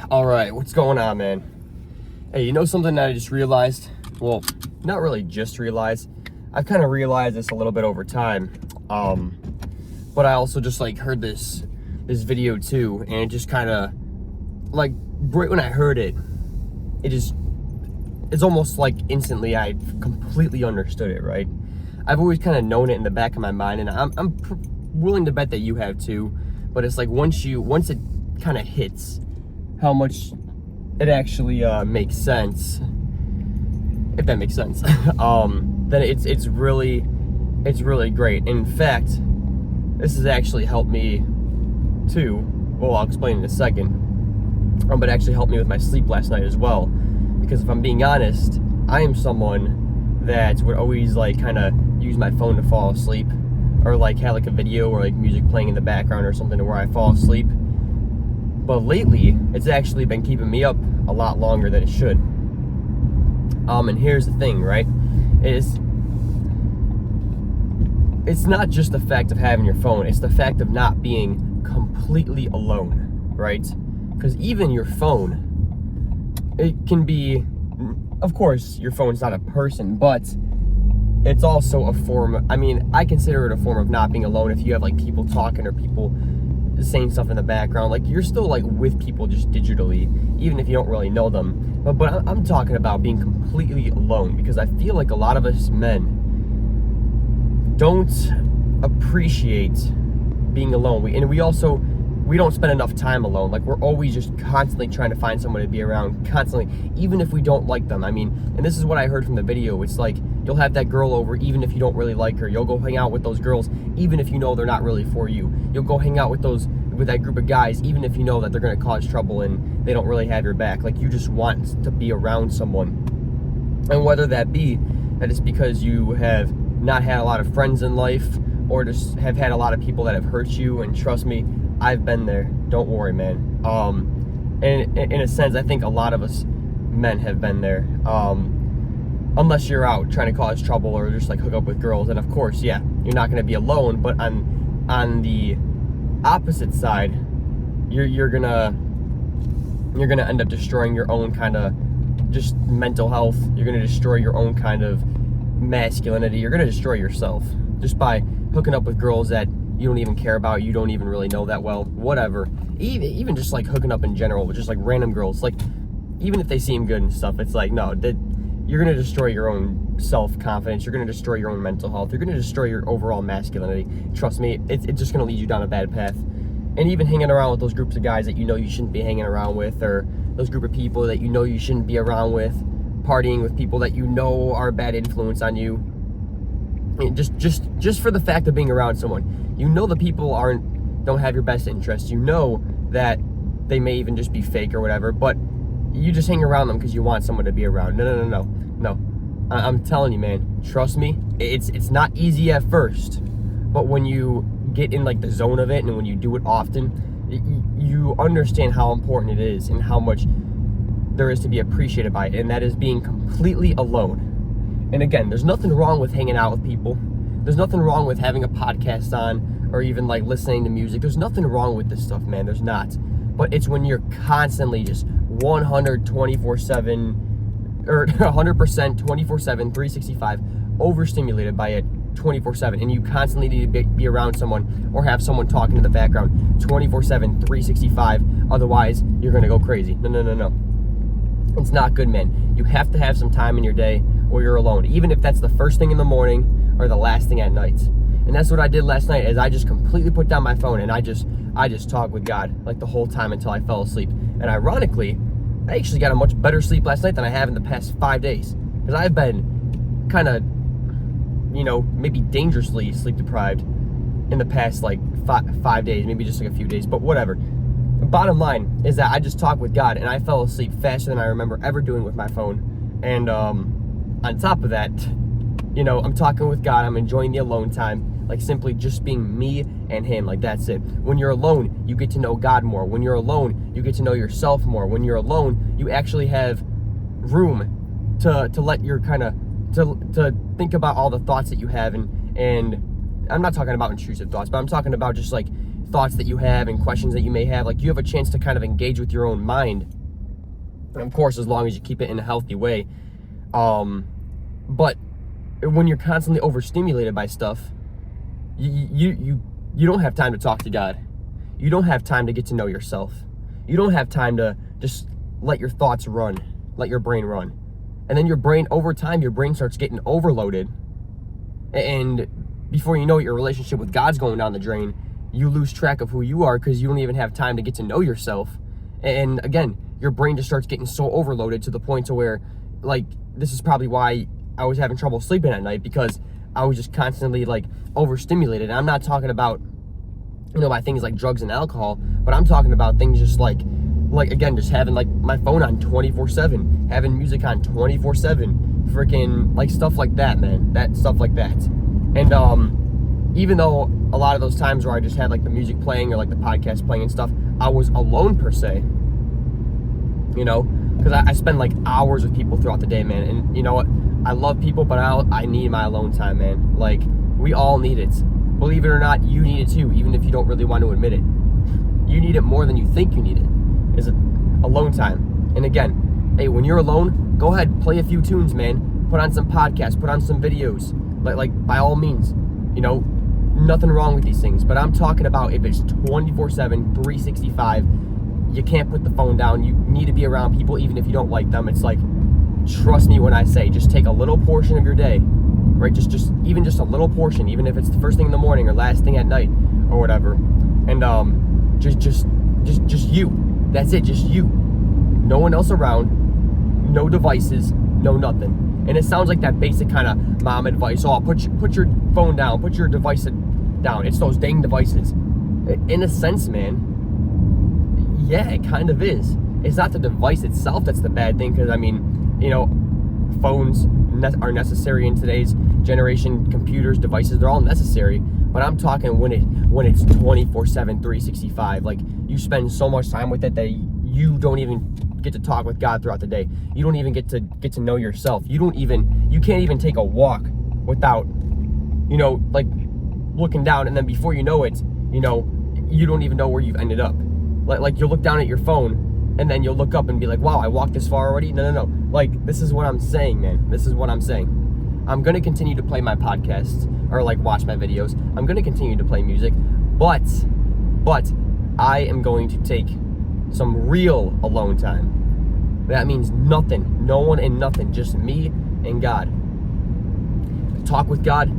All right, what's going on, man? Hey, you know something that I just realized? Well, not really just realized. I've kind of realized this a little bit over time. But I also just like heard this video too, and it just kind of like right when I heard it, it's almost like instantly I completely understood it, right? I've always kind of known it in the back of my mind, and I'm willing to bet that you have too. But it's like once it kind of hits how much it actually makes sense, if that makes sense, then it's really great. In fact, this has actually helped me too. Well, I'll explain in a second. But it actually helped me with my sleep last night as well. Because if I'm being honest, I am someone that would always like kind of use my phone to fall asleep, or like have like a video or like music playing in the background or something to where I fall asleep. But lately, it's actually been keeping me up a lot longer than it should. And here's the thing, right? It's not just the fact of having your phone, it's the fact of not being completely alone, right? Because even your phone, it can be, of course, your phone's not a person, but it's also a form, I consider it a form of not being alone if you have like people talking or people saying stuff in the background. Like you're still like with people just digitally, even if you don't really know them. But I'm talking about being completely alone, because I feel like a lot of us men don't appreciate being alone. We don't spend enough time alone. Like we're always just constantly trying to find someone to be around, constantly, even if we don't like them. And this is what I heard from the video. It's like you'll have that girl over even if you don't really like her. You'll go hang out with those girls even if you know they're not really for you. You'll go hang out with that group of guys even if you know that they're going to cause trouble and they don't really have your back. Like you just want to be around someone. And whether that be that it's because you have not had a lot of friends in life, or just have had a lot of people that have hurt you, and trust me, I've been there. Don't worry, man. And in a sense, I think a lot of us men have been there. Unless you're out trying to cause trouble or just like hook up with girls, and of course, yeah, you're not going to be alone. But on the opposite side, you're gonna end up destroying your own kind of just mental health. You're gonna destroy your own kind of masculinity. You're gonna destroy yourself just by hooking up with girls that you don't even care about, you don't even really know that well, whatever. Even just like hooking up in general with just like random girls, like even if they seem good and stuff, it's like no, you're gonna destroy your own self-confidence, you're gonna destroy your own mental health, you're gonna destroy your overall masculinity. Trust me, it's just gonna lead you down a bad path. And even hanging around with those groups of guys that you know you shouldn't be hanging around with, or those group of people that you know you shouldn't be around with, partying with people that you know are a bad influence on you. Just for the fact of being around someone, you know the people don't have your best interest. You know that they may even just be fake or whatever, but you just hang around them because you want someone to be around. No. I'm telling you, man. Trust me. It's not easy at first, but when you get in like the zone of it, and when you do it often, you understand how important it is and how much there is to be appreciated by it, and that is being completely alone. And again, there's nothing wrong with hanging out with people. There's nothing wrong with having a podcast on, or even like listening to music. There's nothing wrong with this stuff, man. There's not. But it's when you're constantly just 124/7 or 100% 24/7, 365 overstimulated by it 24/7, and you constantly need to be around someone or have someone talking in the background 24/7, 365. Otherwise, you're gonna go crazy. No. It's not good, man. You have to have some time in your day where you're alone, even if that's the first thing in the morning or the last thing at night. And that's what I did last night, is I just completely put down my phone and I just talked with God like the whole time until I fell asleep. And ironically, I actually got a much better sleep last night than I have in the past 5 days, because I've been kind of, maybe dangerously sleep deprived in the past like 5 days, maybe just like a few days, but whatever. The bottom line is that I just talked with God and I fell asleep faster than I remember ever doing with my phone. And on top of that, I'm talking with God, I'm enjoying the alone time, like simply just being me and him, like that's it. When you're alone, you get to know God more. When you're alone, you get to know yourself more. When you're alone, you actually have room to let your kind of, to think about all the thoughts that you have, and I'm not talking about intrusive thoughts, but I'm talking about just like thoughts that you have and questions that you may have. Like you have a chance to kind of engage with your own mind of course, as long as you keep it in a healthy way. But when you're constantly overstimulated by stuff, you don't have time to talk to God. You don't have time to get to know yourself. You don't have time to just let your thoughts run, let your brain run. And then your brain, over time, your brain starts getting overloaded. And before you know it, your relationship with God's going down the drain. You lose track of who you are because you don't even have time to get to know yourself. And again, your brain just starts getting so overloaded to the point to where, like, this is probably why I was having trouble sleeping at night, because I was just constantly, like, overstimulated. And I'm not talking about, by things like drugs and alcohol, but I'm talking about things just like again, just having, like, my phone on 24/7, having music on 24/7, freaking, like, stuff like that, man. Stuff like that. And even though a lot of those times where I just had, like, the music playing or, like, the podcast playing and stuff, I was alone per se, because I spend, like, hours with people throughout the day, man. And you know what? I love people, but I need my alone time, man. Like, we all need it. Believe it or not, you need it too, even if you don't really want to admit it. You need it more than you think you need it. Is alone time. And again, hey, when you're alone, go ahead, play a few tunes, man. Put on some podcasts, put on some videos. Like by all means, nothing wrong with these things. But I'm talking about if it's 24/7, 365, you can't put the phone down. You need to be around people even if you don't like them. It's like, trust me when I say, just take a little portion of your day, right? Just a little portion, even if it's the first thing in the morning or last thing at night or whatever. And just you. That's it, just you. No one else around, no devices, no nothing. And it sounds like that basic kind of mom advice. Oh, put your phone down, put your device down. It's those dang devices. In a sense, man, yeah, it kind of is. It's not the device itself that's the bad thing, because, phones are necessary in today's generation. Computers, devices, they're all necessary. But I'm talking when it's 24/7, 365. Like, you spend so much time with it that you don't even get to talk with God throughout the day. You don't even get to know yourself. You can't even take a walk without, like, looking down, and then before you know it, you don't even know where you've ended up. Like you'll look down at your phone, and then you'll look up and be like, wow, I walked this far already? No. Like, this is what I'm saying, man. This is what I'm saying. I'm going to continue to play my podcasts or, like, watch my videos. I'm going to continue to play music, but I am going to take some real alone time. That means nothing, no one and nothing, just me and God. Talk with God.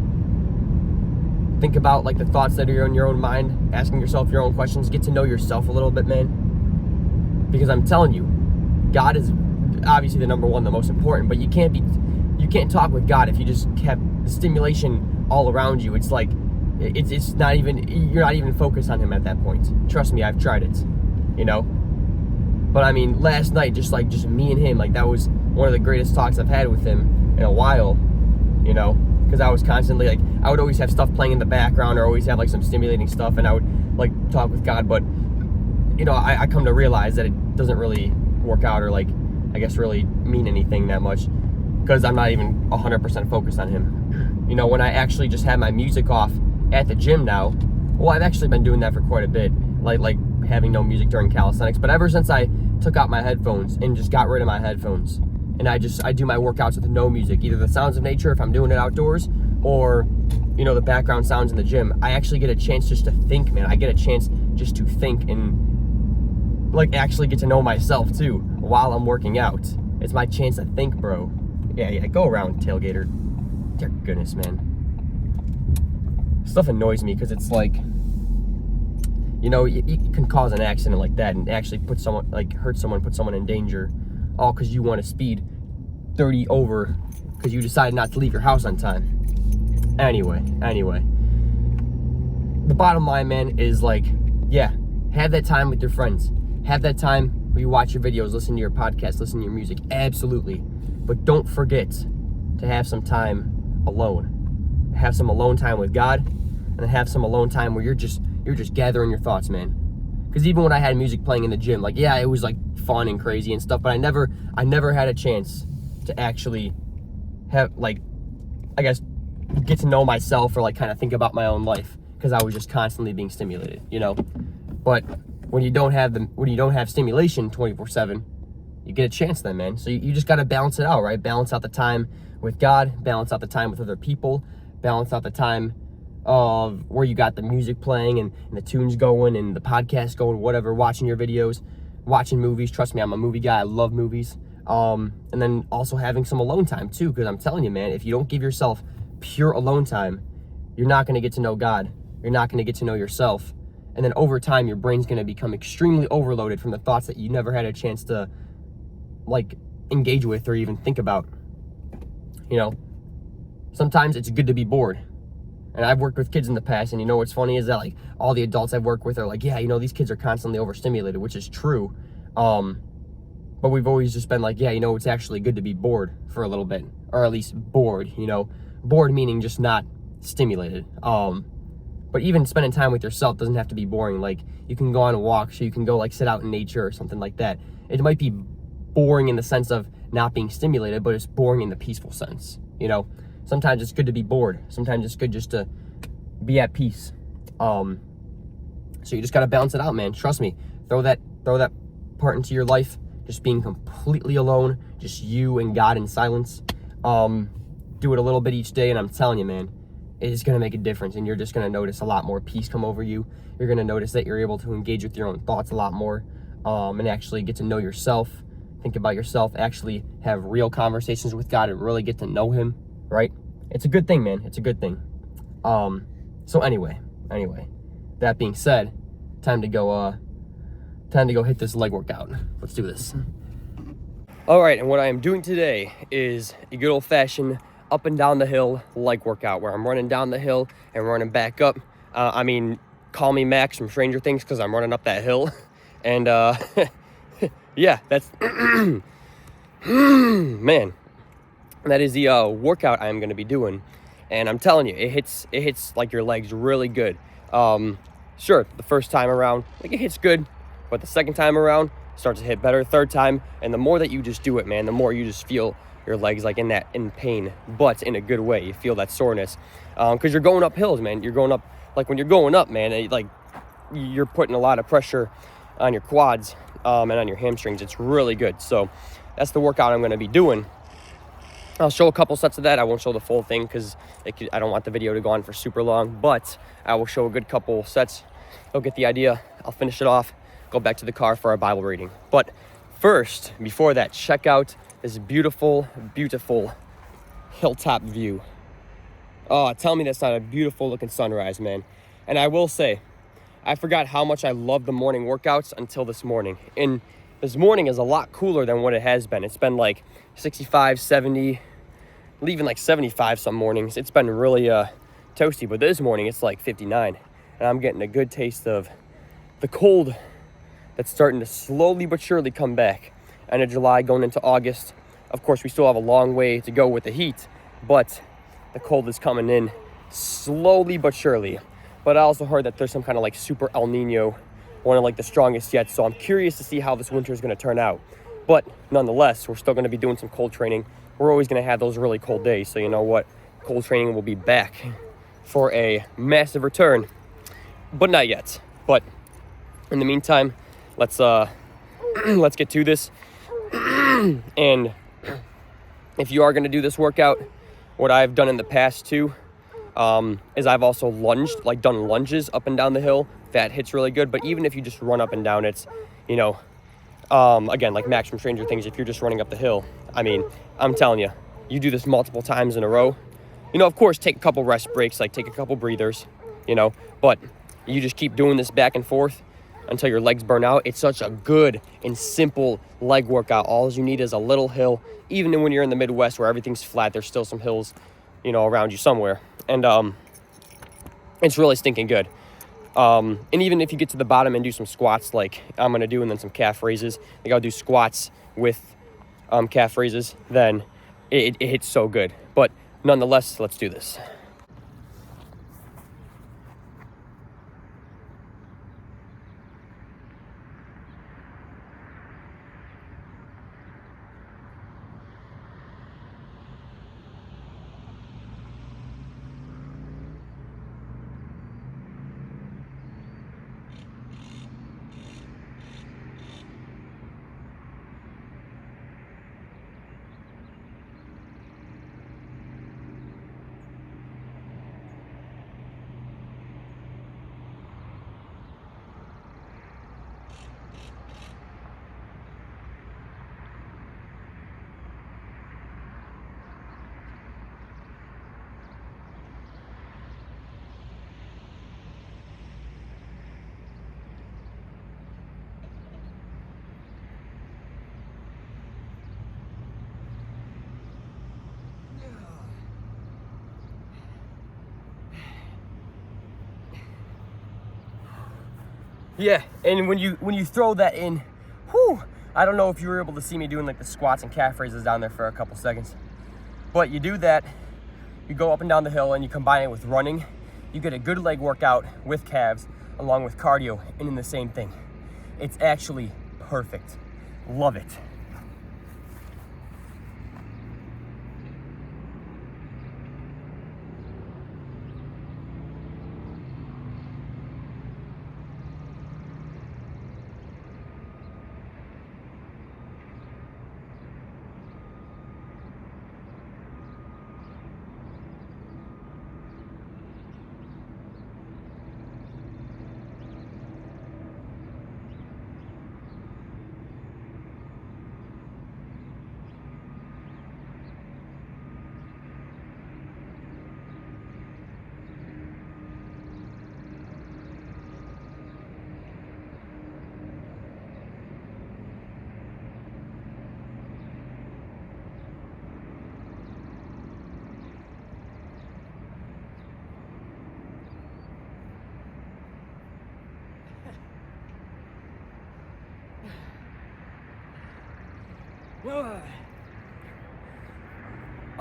Think about, like, the thoughts that are in your own mind, asking yourself your own questions. Get to know yourself a little bit, man. Because I'm telling you, God is obviously the number one, the most important, but you can't talk with God if you just have the stimulation all around you. It's like, it's not even, you're not even focused on Him at that point. Trust me, I've tried it, But last night, just me and Him, like, that was one of the greatest talks I've had with Him in a while, because I was constantly, like, I would always have stuff playing in the background or always have, like, some stimulating stuff, and I would, like, talk with God, but, I come to realize that it doesn't really work out or, like, I guess really mean anything that much, because I'm not even 100% focused on Him. When I actually just have my music off at the gym now, well, I've actually been doing that for quite a bit, like having no music during calisthenics, but ever since I took out my headphones and just got rid of my headphones, and I do my workouts with no music, either the sounds of nature if I'm doing it outdoors, or, the background sounds in the gym, I actually get a chance just to think, man. I get a chance just to think and, like, actually get to know myself, too, while I'm working out. It's my chance to think, bro. Yeah, go around, tailgater. Dear goodness, man. Stuff annoys me because it's like, you can cause an accident like that and actually put someone, like, put someone in danger, all because you want to speed 30 over because you decided not to leave your house on time. Anyway. The bottom line, man, is, like, yeah, have that time with your friends. Have that time where you watch your videos, listen to your podcast, listen to your music. Absolutely. But don't forget to have some time alone. Have some alone time with God, and have some alone time where you're just gathering your thoughts, man. Because even when I had music playing in the gym, like, yeah, it was, like, fun and crazy and stuff, but I never had a chance to actually have, like, I guess, get to know myself or, like, kind of think about my own life, because I was just constantly being stimulated, But when you don't have stimulation 24/7, you get a chance then, man. So you just got to balance it out, right? Balance out the time with God, balance out the time with other people, balance out the time of where you got the music playing and the tunes going and the podcast going, whatever, watching your videos, watching movies. Trust me, I'm a movie guy. I love movies. And then also having some alone time too, because I'm telling you, man, if you don't give yourself pure alone time, you're not going to get to know God. You're not going to get to know yourself. And then over time, your brain's going to become extremely overloaded from the thoughts that you never had a chance to like engage with or even think about. You know, sometimes it's good to be bored. And I've worked with kids in the past, and you know what's funny is that like all the adults I've worked with are like, yeah, you know, these kids are constantly overstimulated, which is true. But we've always just been like, yeah, you know, it's actually good to be bored for a little bit, or at least bored, you know, bored meaning just not stimulated. But even spending time with yourself doesn't have to be boring. Like, you can go on a walk, so you can go like sit out in nature or something like that. It might be boring in the sense of not being stimulated, but it's boring in the peaceful sense, you know. Sometimes it's good to be bored. Sometimes it's good just to be at peace. So you just got to balance it out, man. Trust me. Throw that part into your life. Just being completely alone. Just you and God in silence. Do it a little bit each day, and I'm telling you, man, it is going to make a difference, and you're just going to notice a lot more peace come over you. You're going to notice that you're able to engage with your own thoughts a lot more, and actually get to know yourself, think about yourself, actually have real conversations with God and really get to know him. Right? It's a good thing, man. It's a good thing. So anyway, that being said, time to go hit this leg workout. Let's do this. All right, and what I am doing today is a good old-fashioned up and down the hill leg workout where I'm running down the hill and running back up. Call me Max from Stranger Things because I'm running up that hill. And yeah, that's man. That is the workout I'm going to be doing, and I'm telling you, it hits like your legs really good. Sure, the first time around, like, it hits good, but the second time around starts to hit better. Third time, and the more that you just do it, man, the more you just feel your legs like in pain, but in a good way. You feel that soreness because you're going up hills, man. You're going up, like when you're going up, man, like you're putting a lot of pressure on your quads and on your hamstrings. It's really good. So that's the workout I'm going to be doing. I'll show a couple sets of that. I won't show the full thing because I don't want the video to go on for super long, but I will show a good couple sets. You'll get the idea. I'll finish it off, go back to the car for our Bible reading. But first, before that, check out this beautiful, beautiful hilltop view. Oh, tell me that's not a beautiful looking sunrise, man. And I will say, I forgot how much I love the morning workouts until this morning. And this morning is a lot cooler than what it has been. It's been like 65, 70, even like 75 some mornings. It's been really toasty, but this morning it's like 59. And I'm getting a good taste of the cold that's starting to slowly but surely come back. End of July, going into August. Of course, we still have a long way to go with the heat, but the cold is coming in slowly but surely. But I also heard that there's some kind of like super El Nino, one of like the strongest yet. So I'm curious to see how this winter is going to turn out. But nonetheless, we're still going to be doing some cold training. We're always going to have those really cold days. So you know what? Cold training will be back for a massive return, but not yet. But in the meantime, let's get to this. And if you are going to do this workout, what I've done in the past too is I've also done lunges up and down the hill. That hits really good. But even if you just run up and down, it's, you know, again, like Max from Stranger Things, if you're just running up the hill, I mean, I'm telling you, you do this multiple times in a row. You know, of course, take a couple rest breaks, like take a couple breathers, you know, but you just keep doing this back and forth until your legs burn out. It's such a good and simple leg workout. All you need is a little hill. Even when you're in the Midwest where everything's flat, there's still some hills, you know, around you somewhere. And it's really stinking good. And even if you get to the bottom and do some squats like I'm going to do, and then some calf raises, like I'll do squats with calf raises, then it hits so good. But nonetheless, let's do this. Yeah, and when you throw that in, whew, I don't know if you were able to see me doing like the squats and calf raises down there for a couple seconds, but you do that, you go up and down the hill and you combine it with running, you get a good leg workout with calves along with cardio and in the same thing. It's actually perfect. Love it.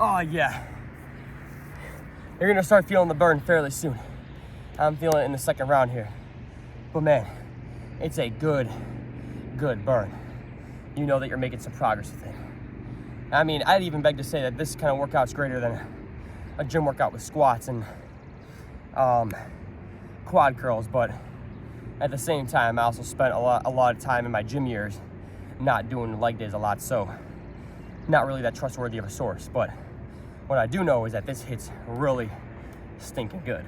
Oh yeah. You're gonna start feeling the burn fairly soon. I'm feeling it in the second round here. But man, it's a good burn. You know that you're making some progress with it. I mean, I'd even beg to say that this kind of workout's greater than a gym workout with squats and quad curls, but at the same time, I also spent a lot of time in my gym years not doing leg days a lot, so not really that trustworthy of a source. But what I do know is that this hits really stinking good.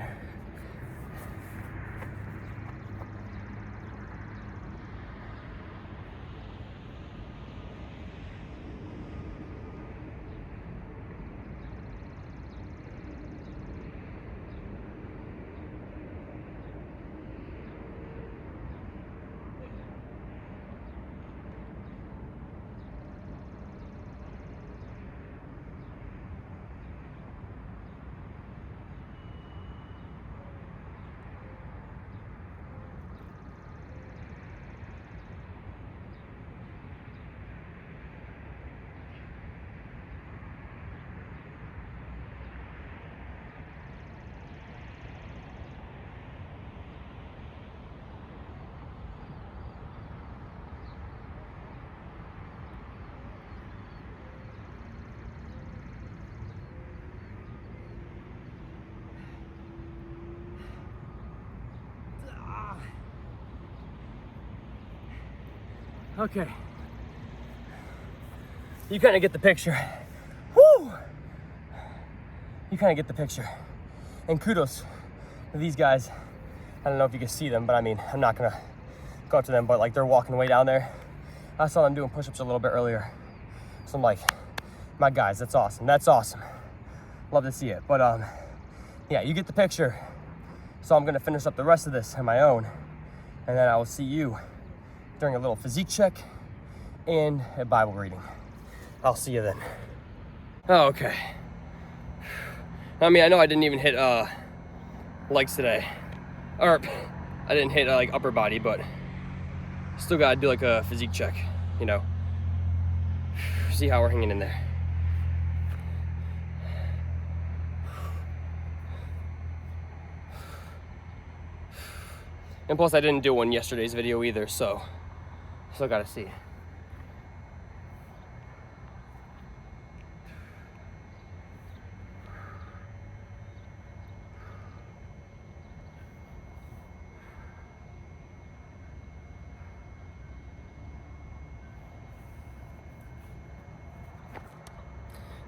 Okay. You kind of get the picture. Woo! You kind of get the picture. And kudos to these guys. I don't know if you can see them, but I mean, I'm not gonna go up to them, but like they're walking way down there. I saw them doing push-ups a little bit earlier. So I'm like, my guys, that's awesome. That's awesome. Love to see it. But yeah, you get the picture. So I'm gonna finish up the rest of this on my own. And then I will see you during a little physique check and a Bible reading. I'll see you then. Oh, okay. I mean, I know I didn't even hit legs today. Or I didn't hit like upper body, but still gotta do like a physique check, you know. See how we're hanging in there. And plus I didn't do one yesterday's video either, so still gotta see.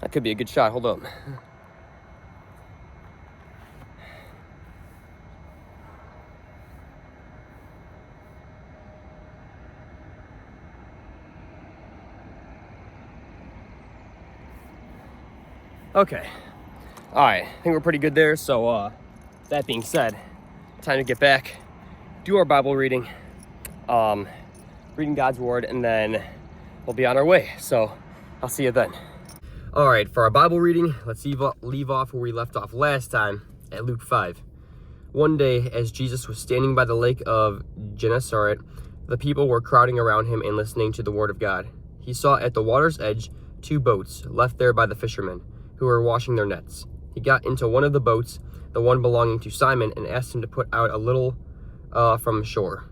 That could be a good shot, hold up. Okay, all right, I think we're pretty good there. So that being said, time to get back, do our Bible reading, reading God's word, and then we'll be on our way. So I'll see you then. All right, for our Bible reading, let's leave off where we left off last time at Luke 5. One day, as Jesus was standing by the lake of Gennesaret, the people were crowding around him and listening to the word of God. He saw at the water's edge 2 boats left there by the fishermen, who were washing their nets. He got into one of the boats, the one belonging to Simon, and asked him to put out a little from shore.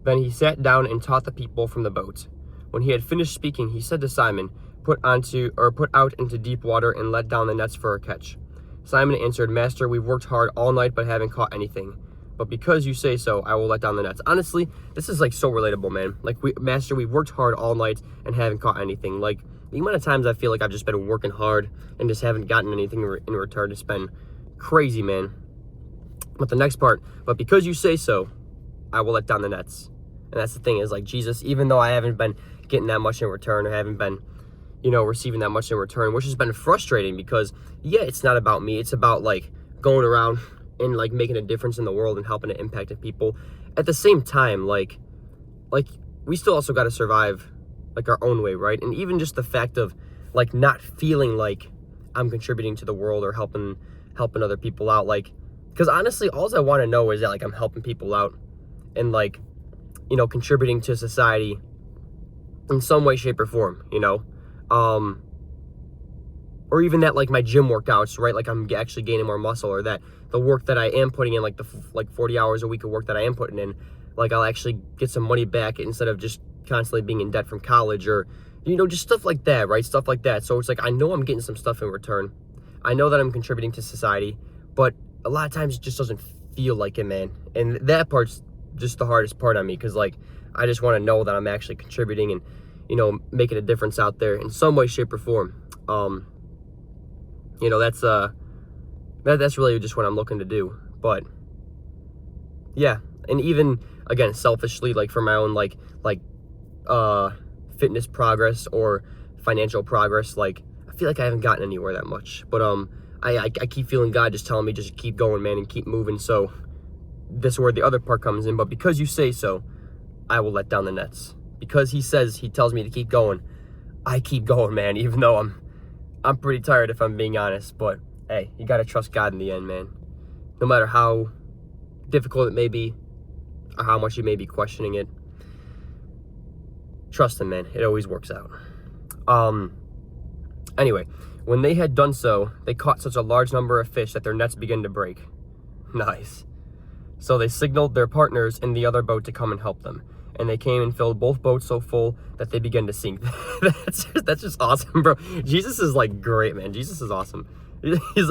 Then he sat down and taught the people from the boat. When he had finished speaking, he said to Simon, Put out into deep water and let down the nets for a catch. Simon answered, Master, we've worked hard all night but haven't caught anything. But because you say so, I will let down the nets. Honestly, this is like so relatable, man. Like, Master, we've worked hard all night and haven't caught anything. Like, the amount of times I feel like I've just been working hard and just haven't gotten anything in return, it's been crazy, man. But the next part, but because you say so, I will let down the nets. And that's the thing, is like, Jesus, even though I haven't been getting that much in return, or haven't been, receiving that much in return, which has been frustrating because, yeah, it's not about me. It's about, like, going around and, like, making a difference in the world and helping to impact people. At the same time, like we still also got to survive, like, our own way, right? And even just the fact of, like, not feeling like I'm contributing to the world or helping other people out, like, because honestly, all I want to know is that, like, I'm helping people out and, like, contributing to society in some way, shape, or form, or even that, like, my gym workouts, right? Like, I'm actually gaining more muscle, or that the work that I am putting in, like, the 40 hours a week of work that I am putting in, like, I'll actually get some money back instead of just constantly being in debt from college, or, just stuff like that, right? Stuff like that. So it's like, I know I'm getting some stuff in return. I know that I'm contributing to society, but a lot of times it just doesn't feel like it, man. And that part's just the hardest part on me, because, like, I just want to know that I'm actually contributing and, making a difference out there in some way, shape, or form. That's really just what I'm looking to do. But yeah, and even again, selfishly, like, for my own like fitness progress or financial progress, like, I feel like I haven't gotten anywhere that much. But I keep feeling God just telling me just keep going, man, and keep moving. So this is where the other part comes in. But because you say so, I will let down the nets. Because he tells me to keep going, I keep going, man, even though I'm pretty tired, if I'm being honest. But hey, you gotta trust God in the end, man. No matter how difficult it may be, or how much you may be questioning it, trust him, man. It always works out. Anyway, when they had done so, they caught such a large number of fish that their nets began to break. Nice. So they signaled their partners in the other boat to come and help them. And they came and filled both boats so full that they began to sink. That's just awesome, bro. Jesus is, like, great, man. Jesus is awesome. He's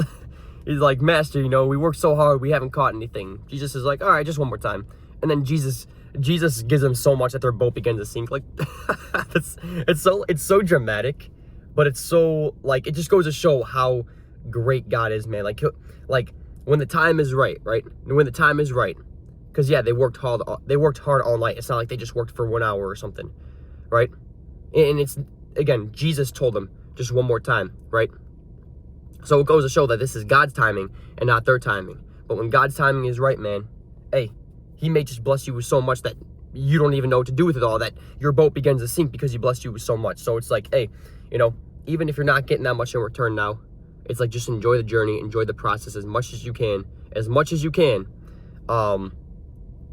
like, Master, we worked so hard, we haven't caught anything. Jesus is like, all right, just one more time. And then Jesus gives them so much that their boat begins to sink. Like, it's so dramatic, but it's so, like, it just goes to show how great God is, man. Like, when the time is right? When the time is right. Because, yeah, they worked hard all night. It's not like they just worked for 1 hour or something, right? And it's, again, Jesus told them just one more time, right? So it goes to show that this is God's timing and not their timing. But when God's timing is right, man, hey, he may just bless you with so much that you don't even know what to do with it all, that your boat begins to sink because he blessed you with so much. So it's like, hey, even if you're not getting that much in return now, it's like, just enjoy the journey, enjoy the process as much as you can.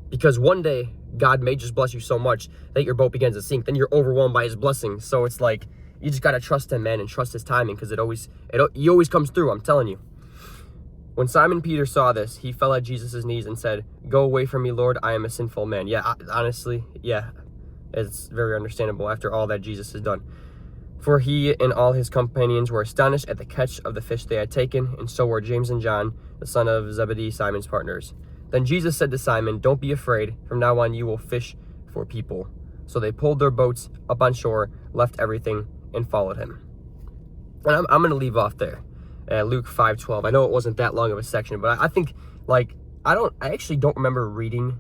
Because one day, God may just bless you so much that your boat begins to sink. Then you're overwhelmed by his blessings. So it's like, you just got to trust him, man, and trust his timing, because he always comes through, I'm telling you. When Simon Peter saw this, he fell at Jesus' knees and said, Go away from me, Lord, I am a sinful man. Yeah, honestly, yeah, it's very understandable after all that Jesus has done. For he and all his companions were astonished at the catch of the fish they had taken, and so were James and John, the son of Zebedee, Simon's partners. Then Jesus said to Simon, Don't be afraid. From now on you will fish for people. So they pulled their boats up on shore, left everything, and followed him. And I'm going to leave off there at Luke 5:12. I know it wasn't that long of a section, but I think, like, I actually don't remember reading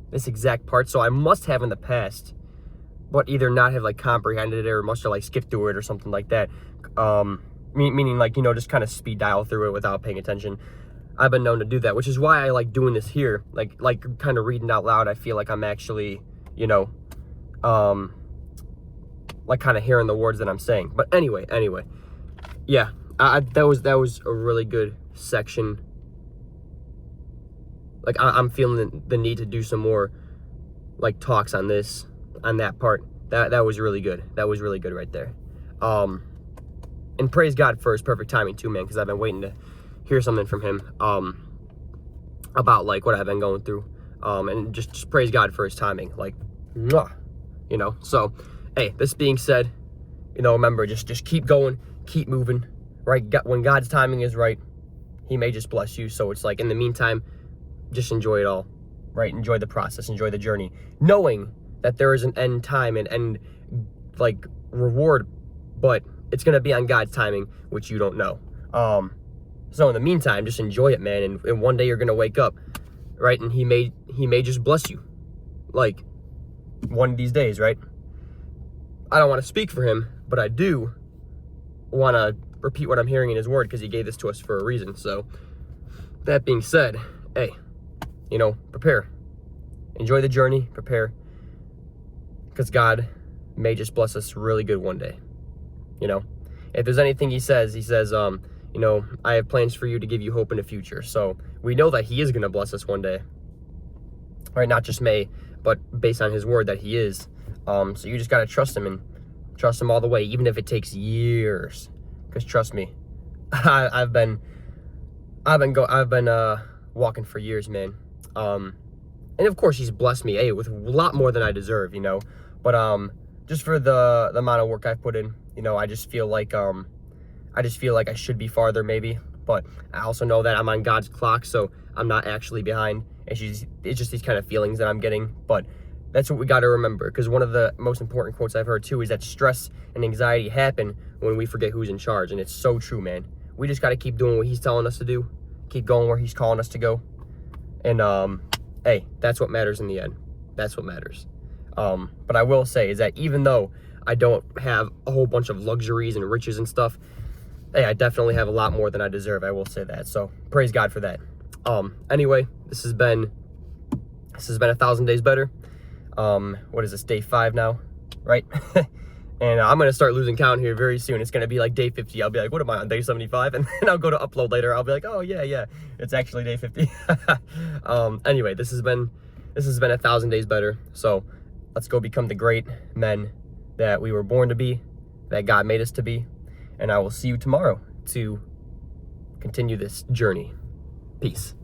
this exact part, so I must have in the past, but either not have, like, comprehended it, or must have, like, skipped through it or something like that. Meaning, like, just kind of speed dial through it without paying attention. I've been known to do that, which is why I like doing this here, like kind of reading out loud. I feel like I'm actually, like, kind of hearing the words that I'm saying. But anyway, yeah, that was a really good section Like I'm feeling the need to do some more like talks on this, on that part. That was really good. That was really good right there. And praise God for his perfect timing too, man, because I've been waiting to hear something from him about like what I've been going through. And just praise God for his timing. Like, mwah, you know. So, hey, this being said, you know, remember, just keep going, keep moving, right? When God's timing is right, he may just bless you. So it's like, in the meantime, just enjoy it all, right? Enjoy the process, enjoy the journey, knowing that there is an end time and end, like, reward, but it's going to be on God's timing, which you don't know. So in the meantime, just enjoy it, man. And one day you're going to wake up, right? And he may just bless you, like, one of these days, right? I don't want to speak for him, but I do want to repeat what I'm hearing in his word, because he gave this to us for a reason. So that being said, hey, you know, prepare. Enjoy the journey, prepare, because God may just bless us really good one day. You know, if there's anything he says, you know, I have plans for you to give you hope in the future. So we know that he is going to bless us one day, right? Not just may, but based on his word that he is. So you just got to trust him, and trust him all the way, even if it takes years. Because trust me, I've been walking for years, man. And of course he's blessed me, with a lot more than I deserve, you know. But just for the amount of work I've put in, you know, I just feel like I should be farther maybe. But I also know that I'm on God's clock, so I'm not actually behind. It's just these kind of feelings that I'm getting. But that's what we got to remember, because one of the most important quotes I've heard too is that stress and anxiety happen when we forget who's in charge. And it's so true, man. We just got to keep doing what he's telling us to do, keep going where he's calling us to go. And hey, that's what matters in the end. That's what matters. But I will say is that even though I don't have a whole bunch of luxuries and riches and stuff, hey, I definitely have a lot more than I deserve. I will say that. So praise God for that. Anyway, this has been 1,000 Days Better. What is this, day 5 now, right? And I'm gonna start losing count here very soon. It's gonna be like day 50. I'll be like, what am I on, day 75? And then I'll go to upload later. I'll be like, oh yeah, it's actually day 50. Anyway, this has been 1,000 Days Better. So let's go become the great men that we were born to be, that God made us to be. And I will see you tomorrow to continue this journey. Peace.